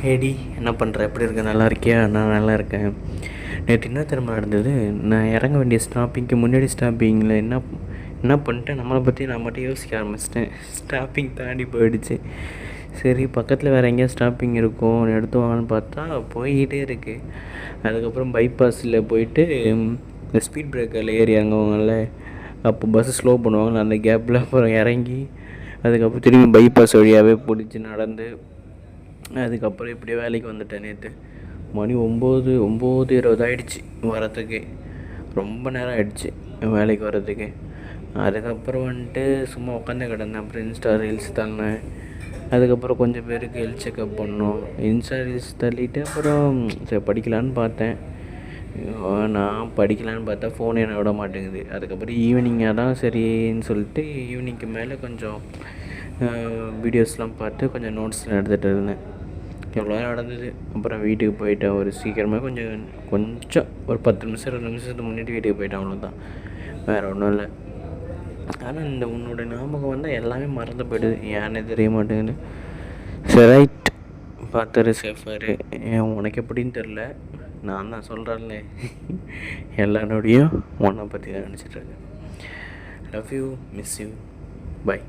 ஹேடி என்ன பண்ணுற, எப்படி இருக்க, நல்லா இருக்கியா? நான் நல்லா இருக்கேன். நேற்று என்ன திரும்ப நடந்தது, நான் இறங்க வேண்டிய ஸ்டாப்பிங்க்கு முன்னாடி ஸ்டாப்பிங்கில் என்ன என்ன பண்ணிட்டேன், நம்மளை பற்றி நான் மட்டும் யோசிக்க ஆரம்பிச்சிட்டேன். ஸ்டாப்பிங் தாண்டி போயிடுச்சு. சரி, பக்கத்தில் வேறு எங்கேயா ஸ்டாப்பிங் இருக்கும் எடுத்து வாங்கன்னு பார்த்தா போய்கிட்டே இருக்குது. அதுக்கப்புறம் பைபாஸில் போயிட்டு இந்த ஸ்பீட் பிரேக்கரில் ஏறி இறங்குவாங்கல்ல, அப்போ பஸ்ஸு ஸ்லோ பண்ணுவாங்க, அந்த கேப்பில் அப்புறம் இறங்கி அதுக்கப்புறம் திரும்பி பைபாஸ் வழியாகவே பிடிச்சி நடந்து அதுக்கப்புறம் இப்படியே வேலைக்கு வந்துட்டேன். நேற்று மணி 9:20 ஆகிடுச்சு வரத்துக்கு. ரொம்ப நேரம் ஆகிடுச்சு வேலைக்கு வர்றதுக்கு. அதுக்கப்புறம் வந்துட்டு சும்மா உட்காந்து கிடந்தேன். அப்புறம் இன்ஸ்டா ரீல்ஸ் தள்ளேன். அதுக்கப்புறம் கொஞ்சம் பேருக்கு ஹெல்த் செக்அப் பண்ணோம். இன்ஸ்டா ரீல்ஸ் தள்ளிவிட்டு அப்புறம் சரி படிக்கலான்னு பார்த்தேன். நான் படிக்கலான்னு பார்த்தா ஃபோன் என்னை விட மாட்டேங்குது. அதுக்கப்புறம் ஈவினிங்காக தான் சரின்னு சொல்லிட்டு ஈவினிங்க்கு மேலே கொஞ்சம் வீடியோஸ்லாம் பார்த்து கொஞ்சம் நோட்ஸ்லாம் எடுத்துகிட்டு இருந்தேன். எவ்வளோ நடந்தது. அப்புறம் வீட்டுக்கு போயிட்டேன். ஒரு சீக்கிரமாக கொஞ்சம் ஒரு 10 நிமிஷம் 20 நிமிஷத்துக்கு முன்னாடி வீட்டுக்கு போயிட்டேன். அவ்வளோதான், வேறு ஒன்றும் இல்லை. ஆனால் இந்த உன்னோட ஞாபகம் வந்தால் எல்லாமே மறந்து போய்டுது, ஏன்னே தெரிய மாட்டேங்குது. சரி, ரைட், பார்த்துரு, சேஃபாரு. உனக்கு எப்படின்னு தெரில, நான் தான் சொல்கிறேன்ல எல்லாரோடையும் உன்னை பற்றி தான் நினச்சிட்ருக்கேன். Love you, miss you, by.